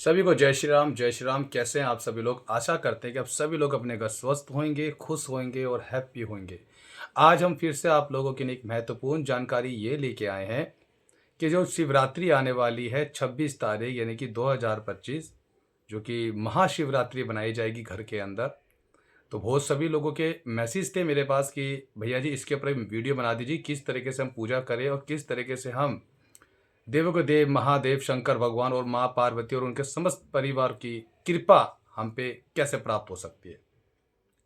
सभी को जय श्री राम, जय श्री राम। कैसे हैं आप सभी लोग? आशा करते हैं कि आप सभी लोग अपने घर स्वस्थ होंगे, खुश होंगे और हैप्पी होंगे। आज हम फिर से आप लोगों के लिए एक महत्वपूर्ण जानकारी ये लेके आए हैं कि जो शिवरात्रि आने वाली है 26 तारीख यानी कि 2025, जो कि महाशिवरात्रि बनाई जाएगी घर के अंदर। तो बहुत सभी लोगों के मैसेज थे मेरे पास कि भैया जी इसके ऊपर वीडियो बना दीजिए, किस तरीके से हम पूजा करें और किस तरीके से हम देवों के देव महादेव शंकर भगवान और माँ पार्वती और उनके समस्त परिवार की कृपा हम पे कैसे प्राप्त हो सकती है,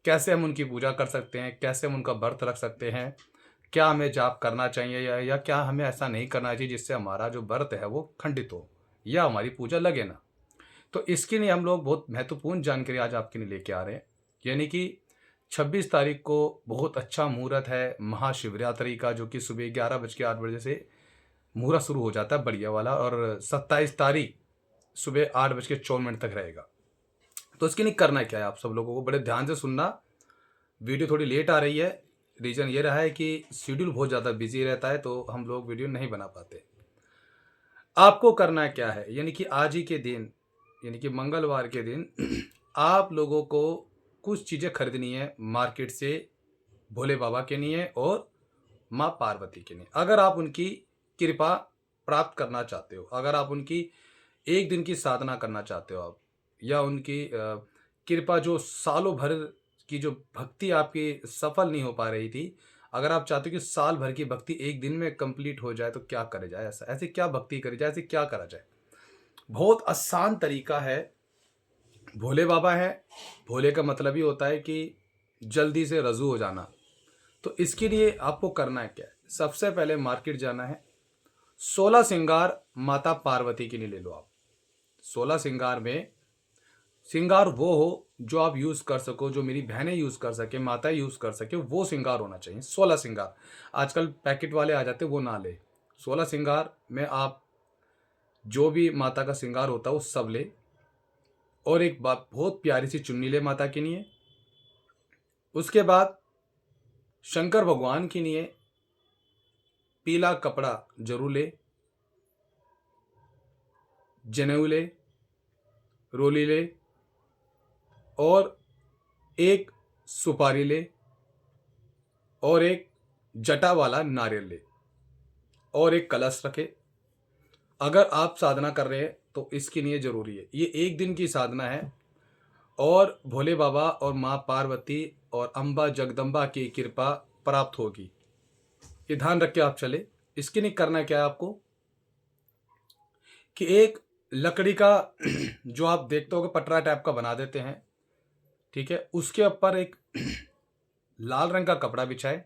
कैसे हम उनकी पूजा कर सकते हैं, कैसे हम उनका व्रत रख सकते हैं, क्या हमें जाप करना चाहिए या क्या हमें ऐसा नहीं करना चाहिए जिससे हमारा जो व्रत है वो खंडित हो या हमारी पूजा लगे ना। तो इसके लिए हम लोग बहुत महत्वपूर्ण जानकारी आज आपके लिए लेके आ रहे हैं। यानी कि 26 तारीख को बहुत अच्छा मुहूर्त है महाशिवरात्रि का, जो कि सुबह 11:08 से मुहूर्त शुरू हो जाता है बढ़िया वाला, और 27 तारीख सुबह 8:54 तक रहेगा। तो इसके लिए करना क्या है, आप सब लोगों को बड़े ध्यान से सुनना। वीडियो थोड़ी लेट आ रही है, रीज़न ये रहा है कि शेड्यूल बहुत ज़्यादा बिजी रहता है तो हम लोग वीडियो नहीं बना पाते। आपको करना क्या है, यानी कि आज ही के दिन यानी कि मंगलवार के दिन आप लोगों को कुछ चीज़ें खरीदनी है मार्केट से, भोले बाबा के लिए और माँ पार्वती के लिए। अगर आप उनकी कृपा प्राप्त करना चाहते हो, अगर आप उनकी एक दिन की साधना करना चाहते हो आप, या उनकी कृपा जो सालों भर की जो भक्ति आपकी सफल नहीं हो पा रही थी, अगर आप चाहते हो कि साल भर की भक्ति एक दिन में कंप्लीट हो जाए, तो क्या करे जाए? ऐसा ऐसे क्या भक्ति करी जाए, ऐसे क्या करा जाए? बहुत आसान तरीका है। भोले बाबा है, भोले का मतलब ही होता है कि जल्दी से रजू हो जाना। तो इसके लिए आपको करना है क्या है? सबसे पहले मार्केट जाना है। 16 श्रृंगार माता पार्वती के लिए ले लो आप। 16 श्रृंगार में श्रृंगार वो हो जो आप यूज़ कर सको, जो मेरी बहनें यूज़ कर सके, माता यूज़ कर सके, वो श्रृंगार होना चाहिए। 16 श्रृंगार, आजकल पैकेट वाले आ जाते, वो ना ले। 16 श्रृंगार में आप जो भी माता का श्रृंगार होता है वो सब ले, और एक बात बहुत प्यारी सी चुन्नी ले माता के लिए। उसके बाद शंकर भगवान के लिए पीला कपड़ा जरूर ले, जनेऊ ले, रोली ले, और एक सुपारी ले, और एक जटा वाला नारियल ले, और एक कलश रखे। अगर आप साधना कर रहे हैं तो इसके लिए जरूरी है, ये एक दिन की साधना है, और भोले बाबा और माँ पार्वती और अम्बा जगदम्बा की कृपा प्राप्त होगी। ये ध्यान रख के आप चले। इसके लिए करना क्या है आपको कि एक लकड़ी का जो आप देखते हो पटरा टाइप का बना देते हैं, ठीक है, उसके ऊपर एक लाल रंग का कपड़ा बिछाए,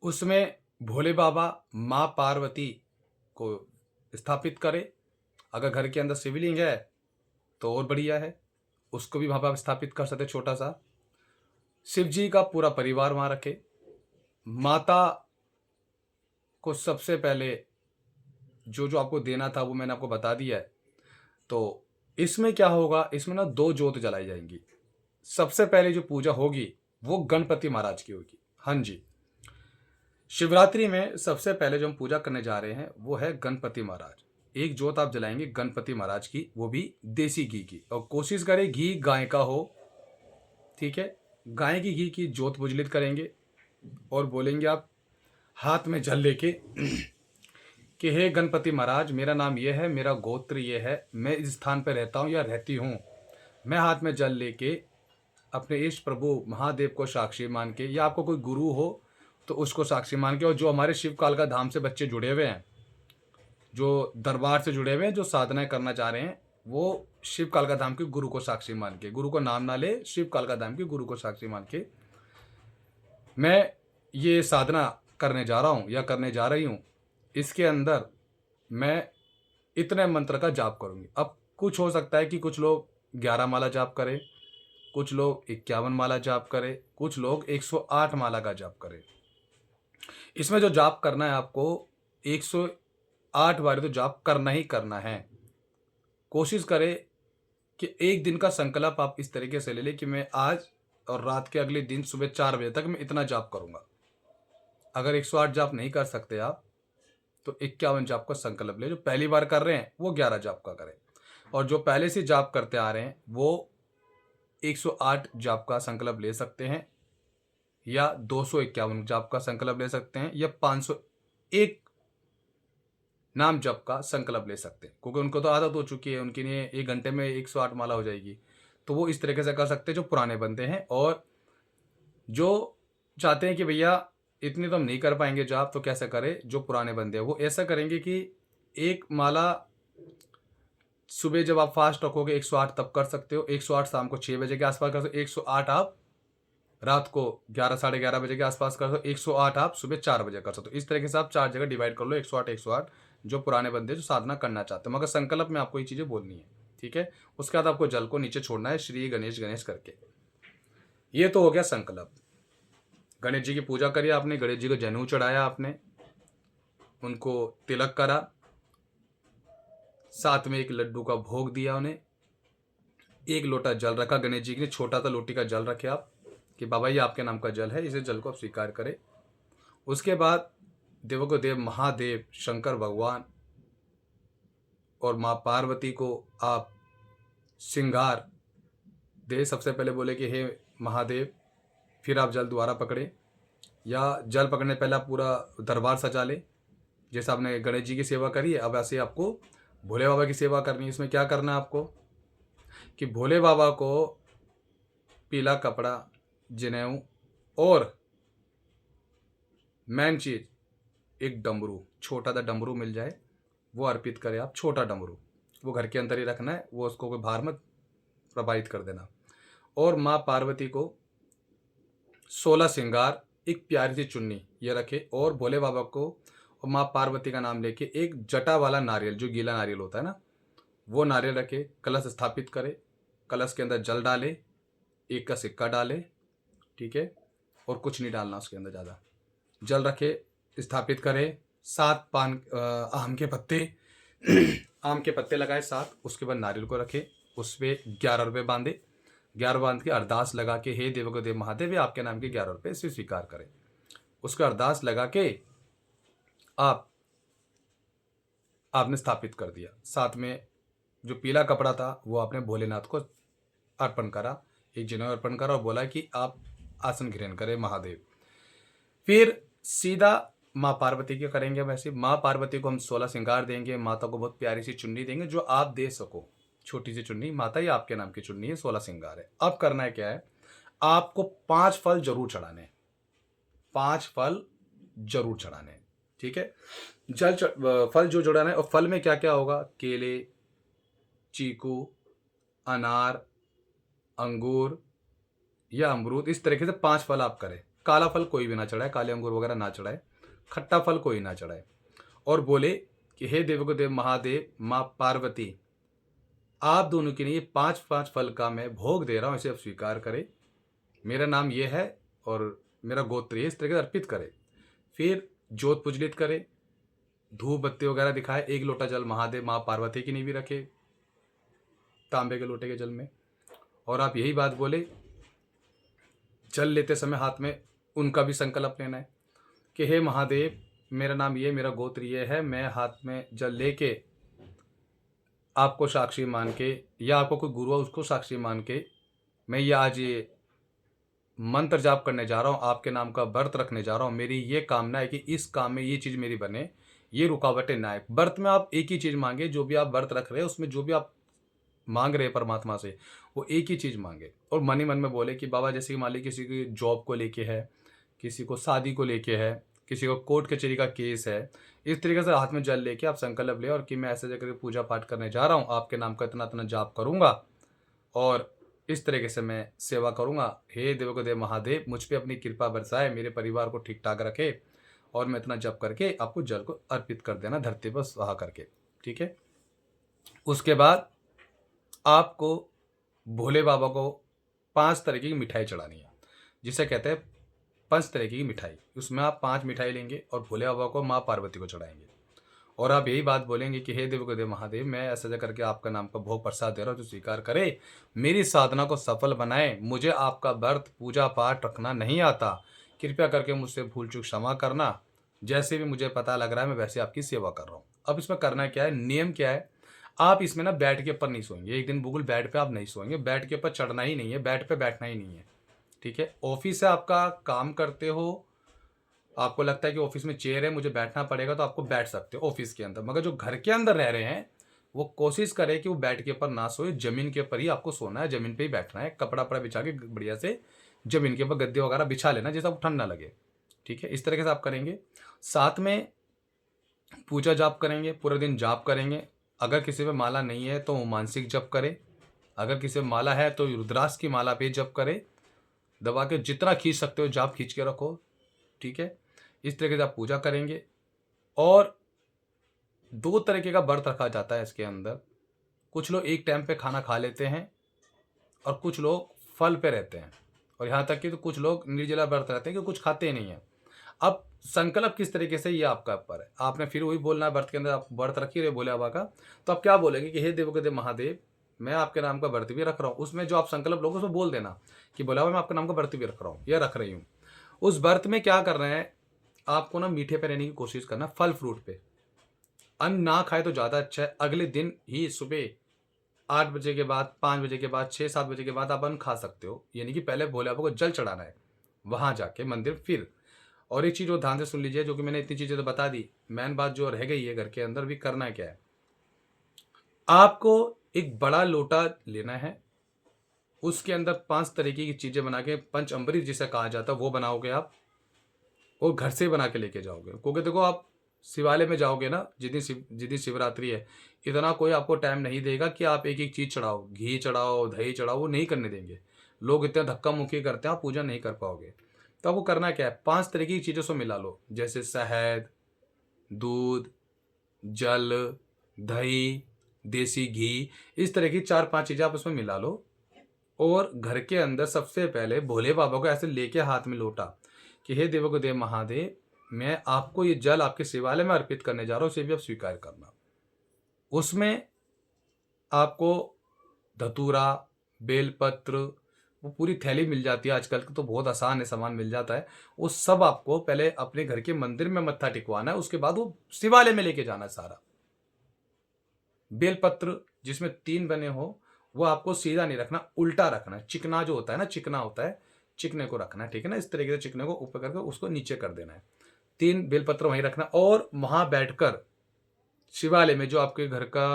उसमें भोले बाबा माँ पार्वती को स्थापित करे। अगर घर के अंदर शिवलिंग है तो और बढ़िया है, उसको भी वहाँ पर आप स्थापित कर सकते, छोटा सा। शिव जी का पूरा परिवार वहाँ रखे। माता को सबसे पहले जो जो आपको देना था वो मैंने आपको बता दिया है। तो इसमें क्या होगा, इसमें ना 2 जोत जलाई जाएंगी। सबसे पहले जो पूजा होगी वो गणपति महाराज की होगी। हाँ जी, शिवरात्रि में सबसे पहले जो हम पूजा करने जा रहे हैं वो है गणपति महाराज। एक जोत आप जलाएंगे गणपति महाराज की, वो भी देसी घी की, और कोशिश करें घी गाय का हो, ठीक है। गाय की घी की जोत प्रज्वलित करेंगे और बोलेंगे आप हाथ में जल लेके कि हे गणपति महाराज, मेरा नाम ये है, मेरा गोत्र ये है, मैं इस स्थान पर रहता हूँ या रहती हूँ। मैं हाथ में जल लेके अपने इष्ट प्रभु महादेव को साक्षी मान के, या आपको कोई गुरु हो तो उसको साक्षी मान के, और जो हमारे शिव काल का धाम से बच्चे जुड़े हुए हैं, जो दरबार से जुड़े हुए हैं, जो साधनाएं करना चाह रहे हैं, वो शिव काल का धाम के गुरु को साक्षी मान के, गुरु को नाम ना ले, शिव काल का धाम के गुरु को साक्षी मान के मैं ये साधना करने जा रहा हूँ या करने जा रही हूँ। इसके अंदर मैं इतने मंत्र का जाप करूँगी। अब कुछ हो सकता है कि कुछ लोग 11 माला जाप करें, कुछ लोग 51 माला जाप करें, कुछ लोग 108 माला का जाप करें। इसमें जो जाप करना है आपको 108 बार तो जाप करना ही करना है। कोशिश करें कि एक दिन का संकल्प आप इस तरीके से ले लें कि मैं आज और रात के अगले दिन सुबह 4 बजे तक मैं इतना जाप करूंगा। अगर 108 जाप नहीं कर सकते आप तो 51 जाप का संकल्प ले। जो पहली बार कर रहे हैं वो 11 जाप का करें। और जो पहले से जाप करते आ रहे हैं वो 108 जाप का संकल्प ले सकते हैं, या 251 जाप का संकल्प ले सकते हैं, या 501 नाम जप का संकल्प ले सकते हैं, क्योंकि उनको तो आदत हो चुकी है, उनके लिए 1 घंटे में 108 माला हो जाएगी। तो वो इस तरीके से कर सकते हैं जो पुराने बंदे हैं। और जो चाहते हैं कि भैया इतनी तो हम नहीं कर पाएंगे जाप, तो कैसे करें, जो पुराने बंदे हैं वो ऐसा करेंगे कि एक माला सुबह जब आप फास्ट रखोगे 108 तब कर सकते हो, 108 शाम को 6 बजे के आसपास कर सकते हो, 108 आप रात को 11 साढ़े 11 बजे के आसपास कर सकते हो, 108 आप सुबह 4 बजे कर सकते हो। इस तरीके से आप 4 जगह डिवाइड कर लो, 108 108, जो पुराने बंदे जो साधना करना चाहते हो। मगर संकल्प में आपको ये चीज़ें बोलनी है, ठीक है। उसके बाद आपको जल को नीचे छोड़ना है श्री गणेश गणेश करके। ये तो हो गया संकल्प। गणेश जी की पूजा करी आपने, गणेश जी को जनेऊ चढ़ाया आपने, उनको तिलक करा, साथ में एक लड्डू का भोग दिया उन्हें, एक लोटा जल रखा गणेश जी के लिए, छोटा सा लोटी का जल रखे आप कि बाबा ये आपके नाम का जल है, इसे जल को आप स्वीकार करें। उसके बाद देवों को देव महादेव शंकर भगवान और माँ पार्वती को आप श्रृंगार दे। सबसे पहले बोले कि हे महादेव, फिर आप जल दोबारा पकड़े, या जल पकड़ने पहले आप पूरा दरबार सजा ले। जैसे आपने गणेश जी की सेवा करी है, अब ऐसे आपको भोले बाबा की सेवा करनी है। इसमें क्या करना है आपको कि भोले बाबा को पीला कपड़ा, जनेऊ और मेन चीज एक डमरू, छोटा सा डमरू मिल जाए वो अर्पित करें आप। छोटा डमरू वो घर के अंदर ही रखना है, वो उसको कोई बाहर मत प्रभावित कर देना। और माँ पार्वती को 16 श्रृंगार, एक प्यारी सी चुन्नी ये रखे, और भोले बाबा को और माँ पार्वती का नाम लेके एक जटा वाला नारियल, जो गीला नारियल होता है ना, वो नारियल रखे, कलश स्थापित करे, कलश के अंदर जल डाले, एक का सिक्का डाले, ठीक है, और कुछ नहीं डालना उसके अंदर ज़्यादा। जल रखे, स्थापित करे, 7 आम के पत्ते आम के पत्ते लगाए 7। उसके बाद नारियल को रखे, उस पर 11 रुपये बांधे, 11 बांध के अरदास लगा के हे देव को देव महादेव ये आपके नाम के 11 रुपये इसे स्वीकार करें। उसका अरदास लगा के आपने स्थापित कर दिया। साथ में जो पीला कपड़ा था वो आपने भोलेनाथ को अर्पण करा, एक जनेऊ अर्पण करा, और बोला कि आप आसन ग्रहण करें महादेव। फिर सीधा माँ पार्वती के करेंगे। वैसे माँ पार्वती को हम 16 श्रृंगार देंगे, माता को बहुत प्यारी सी चुन्नी देंगे जो आप दे सको, छोटी सी चुन्नी, माता ये आपके नाम की चुन्नी है, 16 श्रृंगार है। अब करना है क्या है, आपको 5 फल जरूर चढ़ाने हैं, 5 फल जरूर चढ़ाने हैं, ठीक है। फल जो चढ़ाना है, और फल में क्या क्या होगा, केले, चीकू, अनार, अंगूर या अमरूद, इस तरीके से 5 फल आप करें। काला फल कोई भी ना चढ़ाए, काले अंगूर वगैरह ना चढ़ाए, खट्टा फल कोई ना चढ़ाए। और बोले कि हे देव को देव महादेव माँ पार्वती, आप दोनों के लिए 5-5 फल का मैं भोग दे रहा हूँ, इसे आप स्वीकार करें। मेरा नाम ये है और मेरा गोत्र ये, इस तरीके से अर्पित करें। फिर ज्योत प्रज्वलित करें, धूप बत्ती वगैरह दिखाए, एक लोटा जल महादेव माँ पार्वती की नहीं भी रखे तांबे के लोटे के जल में। और आप यही बात बोले, जल लेते समय हाथ में उनका भी संकल्प लेना है कि हे महादेव मेरा नाम ये, मेरा गोत्र ये है, मैं हाथ में जल लेके आपको साक्षी मान के, या आपको कोई गुरु है उसको साक्षी मान के, मैं ये आज ये मंत्र जाप करने जा रहा हूँ, आपके नाम का व्रत रखने जा रहा हूँ। मेरी ये कामना है कि इस काम में ये चीज़ मेरी बने, ये रुकावटें ना आए। व्रत में आप एक ही चीज़ मांगे, जो भी आप व्रत रख रहे हैं उसमें जो भी आप मांग रहे हैं परमात्मा से, वो एक ही चीज़ मांगे। और मन ही मन में बोले कि बाबा जैसे कि मान ली किसी की जॉब को लेके है, किसी को शादी को लेके है, किसी को कोर्ट कचहरी का केस है, इस तरीके से हाथ में जल लेके आप संकल्प ले, और कि मैं ऐसे जगह पूजा पाठ करने जा रहा हूँ, आपके नाम का इतना इतना जाप करूँगा और इस तरीके से मैं सेवा करूँगा। हे देव को देव महादेव मुझ पर अपनी कृपा बरसाए, मेरे परिवार को ठीक ठाक रखे, और मैं इतना जप करके आपको जल को अर्पित कर देना धरती पर स्वाहा करके, ठीक है। उसके बाद आपको भोले बाबा को 5 तरह की मिठाई चढ़ानी है, जिसे कहते हैं 5 तरह की मिठाई। उसमें आप 5 मिठाई लेंगे और भोले बाबा को माँ पार्वती को चढ़ाएंगे, और आप यही बात बोलेंगे कि हे देव को देव महादेव मैं ऐसा करके आपका नाम का भोग प्रसाद दे रहा हूँ, जो स्वीकार करे, मेरी साधना को सफल बनाए। मुझे आपका व्रत पूजा पाठ रखना नहीं आता, कृपया करके मुझसे भूल चूक क्षमा करना। जैसे भी मुझे पता लग रहा है मैं वैसे आपकी सेवा कर रहा हूँ। अब इसमें करना क्या है, नियम क्या है, आप इसमें ना बेड के ऊपर नहीं सोएंगे, एक दिन बिल्कुल बेड पे आप नहीं सोएंगे, बेड के ऊपर चढ़ना ही नहीं है, बेड पे बैठना ही नहीं है, ठीक है। ऑफिस है आपका, काम करते हो, आपको लगता है कि ऑफिस में चेयर है, मुझे बैठना पड़ेगा, तो आपको बैठ सकते हो ऑफिस के अंदर। मगर जो घर के अंदर रह रहे हैं वो कोशिश करें कि वो बेड के ऊपर ना सोए, जमीन के ऊपर ही आपको सोना है, जमीन पे ही बैठना है, कपड़ा वपड़ा बिछा के बढ़िया से जमीन के ऊपर गद्दे वगैरह बिछा लेना जैसा आपको ठंड ना लगे, ठीक है। इस तरीके से आप करेंगे। साथ में पूजा जाप करेंगे, पूरे दिन जाप करेंगे। अगर किसी पे माला नहीं है तो वो मानसिक जप करे, अगर किसी पे माला है तो रुद्राक्ष की माला पे जप करे, दबा के जितना खींच सकते हो जाप खींच के रखो, ठीक है। इस तरीके से आप पूजा करेंगे। और दो तरीके का व्रत रखा जाता है इसके अंदर। कुछ लोग एक टाइम पे खाना खा लेते हैं और कुछ लोग फल पे रहते हैं, और यहाँ तक कि तो कुछ लोग निर्जला व्रत रहते हैं कि कुछ खाते ही नहीं है। अब संकल्प किस तरीके से, ये आपका ऊपर है। आपने फिर वही बोलना है, व्रत के अंदर आप व्रत रख ही रहे भोले बाबा का, तो आप क्या बोलेंगे कि हे देव के देव महादेव, मैं आपके नाम का व्रत भी रख रहा हूँ। उसमें जो आप संकल्प लोगे उसमें बोल देना कि भोले बाबा मैं आपके नाम का व्रत भी रख रहा हूँ या रख रही हूँ। उस व्रत में क्या कर रहे हैं, आपको ना मीठे पे रहने की कोशिश करना, फल फ्रूट पे। अन्न ना खाए तो ज़्यादा अच्छा है। अगले दिन ही सुबह 8 बजे के बाद, 5 बजे के बाद, 6-7 बजे के बाद आप अन्न खा सकते हो, यानी कि पहले भोले बाबा को जल चढ़ाना है वहाँ जाके मंदिर फिर। और एक चीज़ और ध्यान से सुन लीजिए, जो कि मैंने इतनी चीज़ें तो बता दी, मेन बात जो रह गई है घर के अंदर भी करना है क्या है, आपको एक बड़ा लोटा लेना है, उसके अंदर 5 तरीके की चीज़ें बना के, पंच अमृत जिसे कहा जाता है वो बनाओगे आप, और घर से बना के लेके जाओगे। क्योंकि देखो आप शिवालय में जाओगे ना, जितनी शिवरात्रि है, इतना कोई आपको टाइम नहीं देगा कि आप एक एक चीज़ चढ़ाओ, घी चढ़ाओ, दही चढ़ाओ, वो नहीं करने देंगे। लोग इतना धक्का मुक्की करते हैं, आप पूजा नहीं कर पाओगे। तो आपको करना क्या है, 5 तरीके की चीज़ों से मिला लो, जैसे शहद, दूध, जल, दही, देसी घी, इस तरह की 4-5 चीज़ें आप उसमें मिला लो। और घर के अंदर सबसे पहले भोले बाबा को ऐसे लेके हाथ में लोटा कि हे देवो के देव महादेव, मैं आपको ये जल आपके शिवालय में अर्पित करने जा रहा हूँ, उसे भी आप स्वीकार करना। उसमें आपको धतूरा, बेलपत्र, वो पूरी थैली मिल जाती है आजकल, तो बहुत आसान है, सामान मिल जाता है। वो सब आपको पहले अपने घर के मंदिर में मत्था टिकवाना है, उसके बाद वो शिवालय में लेके जाना है सारा। बेलपत्र जिसमें 3 बने हो, वो आपको सीधा नहीं रखना, उल्टा रखना है। चिकना जो होता है ना, चिकना होता है, चिकने को रखना है, ठीक है ना। इस तरीके से चिकने को ऊपर करके उसको नीचे कर देना है। 3 बेलपत्र वहीं रखना, और वहां बैठकर शिवालय में जो आपके घर का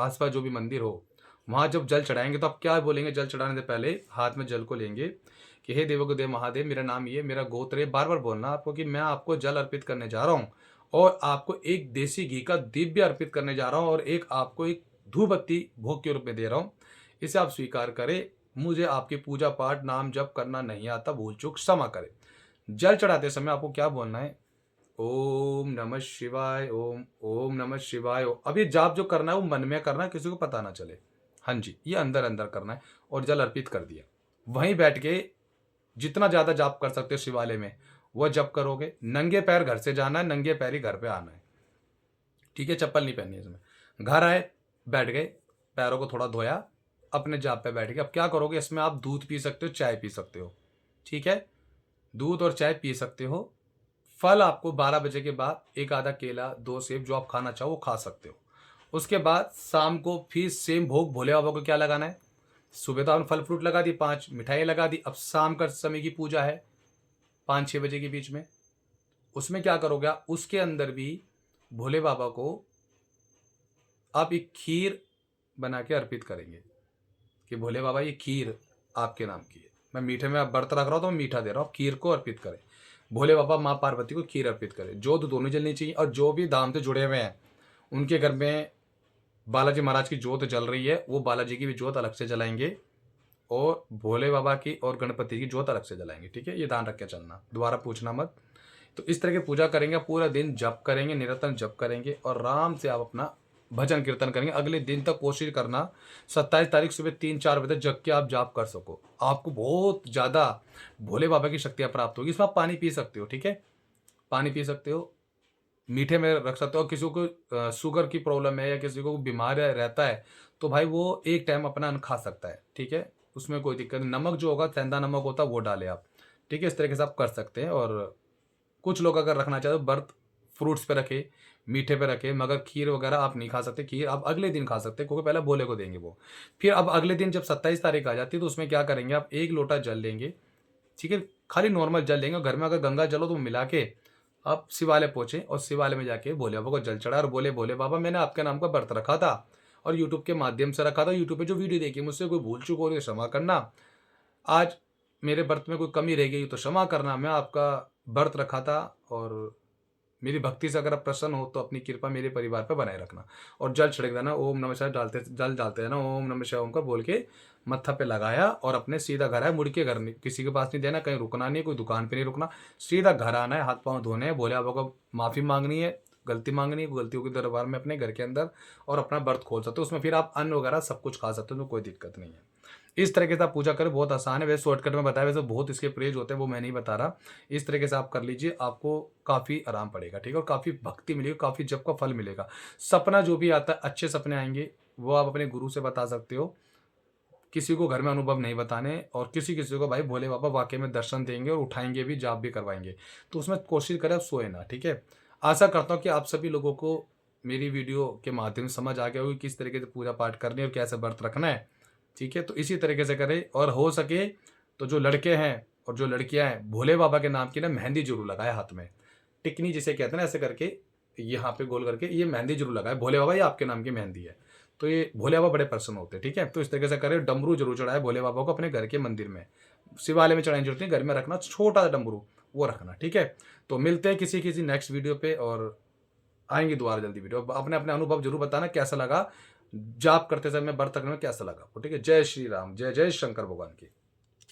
आसपास जो भी मंदिर हो, वहां जब जल चढ़ाएंगे तो आप क्या बोलेंगे, जल चढ़ाने से पहले हाथ में जल को लेंगे कि हे देवो के देव महादेव, मेरा नाम ये, मेरा गोत्र है, बार बार बोलना आपको कि मैं आपको जल अर्पित करने जा रहा हूँ, और आपको एक देसी घी का दीप भी अर्पित करने जा रहा हूँ, और एक आपको एक धूप बत्ती भोग के रूप में दे रहा हूँ। इसे आप स्वीकार करें। मुझे आपकी पूजा पाठ नाम जप करना नहीं आता, भूल चूक क्षमा करें। जल चढ़ाते समय आपको क्या बोलना है, ओम नमः शिवाय ओम, ओम नमः शिवाय ओम। अब ये जाप जो करना है वो मन में करना है, किसी को पता ना चले। हाँ जी, ये अंदर अंदर करना है, और जल अर्पित कर दिया। वहीं बैठ के जितना ज्यादा जाप कर सकते हो शिवालय में वह जप करोगे। नंगे पैर घर से जाना है, नंगे पैर ही घर पे आना है, ठीक है। चप्पल नहीं पहननी है इसमें। घर आए, बैठ गए, पैरों को थोड़ा धोया, अपने जाप पे बैठ गए। अब क्या करोगे, इसमें आप दूध पी सकते हो, चाय पी सकते हो, ठीक है। दूध और चाय पी सकते हो। फल आपको 12 बजे के बाद एक आधा केला, 2 सेब, जो आप खाना चाहो वो खा सकते हो। उसके बाद शाम को फिर सेम भोग भोले बाबा को क्या लगाना है, सुबह तो आपने फल फ्रूट लगा दी, 5 मिठाई लगा दी। अब शाम का समय की पूजा है 5-6 बजे के बीच में, उसमें क्या करोगे आप, उसके अंदर भी भोले बाबा को आप एक खीर बना के अर्पित करेंगे कि भोले बाबा ये खीर आपके नाम की है, मैं मीठे में आप व्रत रख रहा हूँ तो मैं मीठा दे रहा हूँ, खीर को अर्पित करें। भोले बाबा माँ पार्वती को खीर अर्पित करें। जोत दोनों जलनी चाहिए, और जो भी धाम से जुड़े हुए हैं उनके घर में बालाजी महाराज की जोत जल रही है, वो बालाजी की भी जोत अलग से जलाएंगे, और भोले बाबा की और गणपति की जोत अलग से जलाएंगे, ठीक है। ये ध्यान रख के चलना, दोबारा पूछना मत। तो इस तरह की पूजा करेंगे, पूरा दिन जप करेंगे, निरंतर जप करेंगे, और आराम से आप अपना भजन कीर्तन करेंगे। अगले दिन तक कोशिश करना 27 तारीख सुबह 3-4 बजे तक जग के आप जाप कर सको, आपको बहुत ज़्यादा भोले बाबा की शक्तियाँ प्राप्त होगी। इसमें आप पानी पी सकते हो, ठीक है, पानी पी सकते हो, मीठे में रख सकते हो। किसी को शुगर की प्रॉब्लम है या किसी को बीमार रहता है तो भाई वो एक टाइम अपना अन्न खा सकता है, ठीक है, उसमें कोई दिक्कत नहीं। नमक जो होगा, सेंधा नमक होता है, वो डालें आप, ठीक है। इस तरीके से आप कर सकते हैं। और कुछ लोग अगर रखना चाहते तो व्रत फ्रूट्स पे रखे, मीठे पे रखें, मगर खीर वगैरह आप नहीं खा सकते। खीर आप अगले दिन खा सकते हैं, क्योंकि पहले भोले को देंगे वो। फिर अब अगले दिन जब 27 तारीख आ जाती है, तो उसमें क्या करेंगे आप, 1 लोटा जल लेंगे, ठीक है? खाली नॉर्मल जल लेंगे, और घर में अगर गंगा जल हो तो मिला के आप शिवालय पहुँचे, और शिवालय में जाके भोले बाबा को जल चढ़ाएँ और बोले, भोले बाबा मैंने आपके नाम का व्रत रखा था और यूट्यूब के माध्यम से रखा था। यूट्यूब पे जो वीडियो देखी मुझसे कोई भूल चूक हो रही है क्षमा करना। आज मेरे व्रत में कोई कमी रह गई तो क्षमा करना। मैं आपका व्रत रखा था, और मेरी भक्ति से अगर आप प्रसन्न हो तो अपनी कृपा मेरे परिवार पे बनाए रखना। और जल छिड़क देना, ओम नमः शिवाय डालते, जल डालते रहना, ओम नमः शिवाय ओम का बोल के मत्था पे लगाया, और अपने सीधा घर आया। मुड़ के घर नहीं, किसी के पास नहीं देना, कहीं रुकना नहीं, कोई दुकान पे नहीं रुकना, सीधा घर आना है, हाथ पाँव धोने हैं, भोले बाबा को माफ़ी मांगनी है, गलती मांगनी है, गलतियों के दरबार में अपने घर के अंदर, और अपना व्रत खोल सकते हो। उसमें फिर आप अन्न वगैरह सब कुछ खा सकते हो, तो कोई दिक्कत नहीं है। इस तरीके से आप पूजा करें, बहुत आसान है। वैसे शॉर्टकट में बताया, वैसे बहुत इसके प्रेज होते हैं, वो मैं नहीं बता रहा। इस तरीके से आप कर लीजिए, आपको काफ़ी आराम पड़ेगा, ठीक है? और काफ़ी भक्ति मिलेगी, काफ़ी जप का फल मिलेगा। सपना जो भी आता है, अच्छे सपने आएँगे, वो आप अपने गुरु से बता सकते हो। किसी को घर में अनुभव नहीं बताने, और किसी-किसी को भाई भोले बाबा वाक़ई में दर्शन देंगे और उठाएँगे भी, जाप भी करवाएँगे। तो उसमें कोशिश करें आप सोए ना, ठीक है? आशा करता हूँ कि आप सभी लोगों को मेरी वीडियो के माध्यम से समझ आ गया होगा कि किस तरीके से पूजा पाठ करनी है और कैसे व्रत रखना है, ठीक है? तो इसी तरीके से करें, और हो सके तो जो लड़के हैं और जो लड़कियाँ हैं, भोले बाबा के नाम की ना मेहंदी ज़रूर लगाएँ हाथ में। टिकनी जिसे कहते हैं ना, ऐसे करके यहाँ पे गोल करके ये मेहंदी ज़रूर लगाएँ। भोले बाबा ये आपके नाम की मेहंदी है। तो ये भोले बाबा बड़े प्रसन्न होते हैं, ठीक है? तो इस तरीके से करें। डमरू ज़रूर चढ़ाएँ भोले बाबा को अपने घर के मंदिर में। शिवालय में चढ़ाने की ज़रूरत नहीं, घर में रखना, छोटा-सा डमरू वो रखना, ठीक है? तो मिलते हैं किसी नेक्स्ट वीडियो पे, और आएँगी दोबारा जल्दी वीडियो। अपने-अपने अनुभव ज़रूर बताना कैसा लगा, जाप करते समय, व्रत करने में कैसा लगा आपको, ठीक है? जय श्री राम, जय जय शंकर भगवान की।